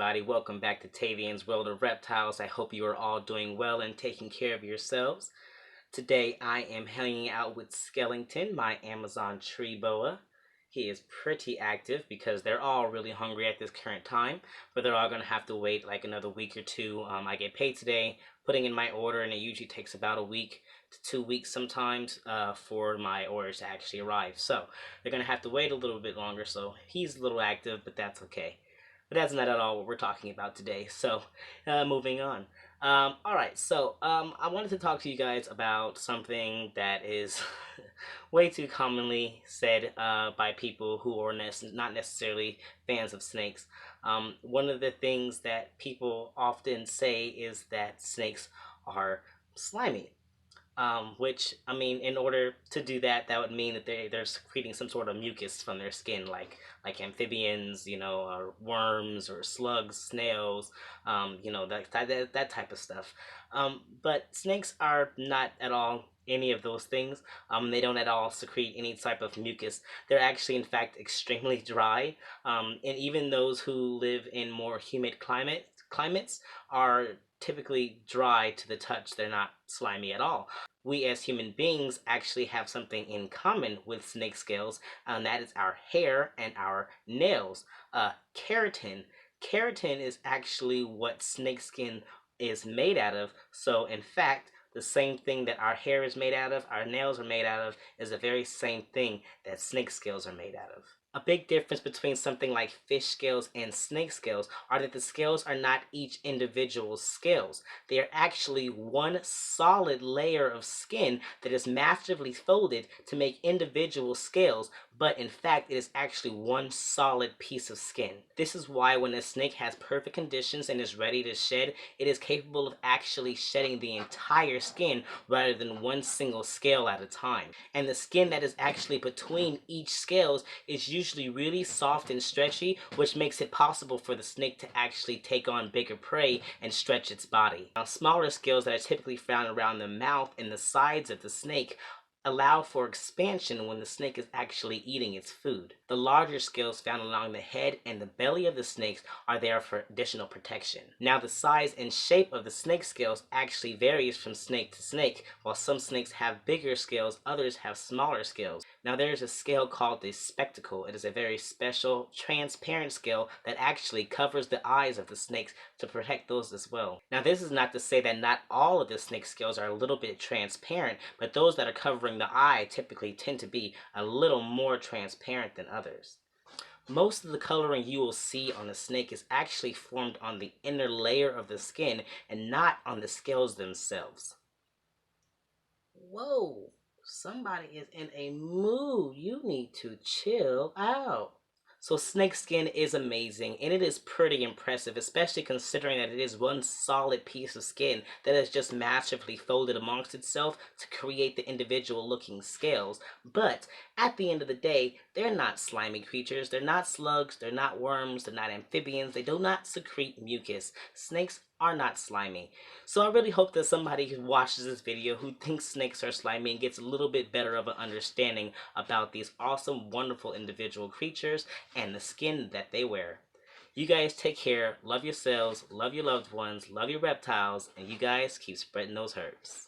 everybody? Welcome back to Tavian's World of Reptiles. I hope you are all doing well and taking care of yourselves. Today I am hanging out with Skellington, my Amazon tree boa. He is pretty active because they're all really hungry at this current time, but they're all going to have to wait like another week or two. I get paid today, putting in my order, and it usually takes about a week to 2 weeks sometimes for my orders to actually arrive. So they're going to have to wait a little bit longer, so he's a little active, but that's okay. But that's not at all what we're talking about today. So, moving on. Alright, so I wanted to talk to you guys about something that is way too commonly said by people who are not necessarily fans of snakes. One of the things that people often say is that snakes are slimy. Which, I mean, in order to do that, that would mean that they're secreting some sort of mucus from their skin, like amphibians, or worms or slugs, snails, that type of stuff. But snakes are not at all any of those things. They don't at all secrete any type of mucus. They're actually, in fact, extremely dry. And even those who live in more humid climates are typically dry to the touch. They're not slimy at all. We as human beings actually have something in common with snake scales, and that is our hair and our nails. Keratin. Keratin is actually what snake skin is made out of. So in fact, the same thing that our hair is made out of, our nails are made out of, is the very same thing that snake scales are made out of. A big difference between something like fish scales and snake scales are that the scales are not each individual scales. They are actually one solid layer of skin that is massively folded to make individual scales, but in fact it is actually one solid piece of skin. This is why when a snake has perfect conditions and is ready to shed, it is capable of actually shedding the entire skin rather than one single scale at a time. And the skin that is actually between each scales is usually really soft and stretchy, which makes it possible for the snake to actually take on bigger prey and stretch its body. Now, smaller scales that are typically found around the mouth and the sides of the snake allow for expansion when the snake is actually eating its food. The larger scales found along the head and the belly of the snakes are there for additional protection. Now, the size and shape of the snake scales actually varies from snake to snake. While some snakes have bigger scales, others have smaller scales. Now, there is a scale called the spectacle. It is a very special, transparent scale that actually covers the eyes of the snakes to protect those as well. Now, this is not to say that not all of the snake scales are a little bit transparent, but those that are covering the eye typically tend to be a little more transparent than others. Most of the coloring you will see on a snake is actually formed on the inner layer of the skin and not on the scales themselves. Whoa, somebody is in a mood. You need to chill out. So snake skin is amazing, and it is pretty impressive, especially considering that it is one solid piece of skin that is just massively folded amongst itself to create the individual looking scales. But at the end of the day, they're not slimy creatures. They're not slugs. They're not worms. They're not amphibians. They do not secrete mucus. Snakes are not slimy. So I really hope that somebody who watches this video who thinks snakes are slimy and gets a little bit better of an understanding about these awesome, wonderful individual creatures and the skin that they wear. You guys take care, love yourselves, love your loved ones, love your reptiles, and you guys keep spreading those herbs.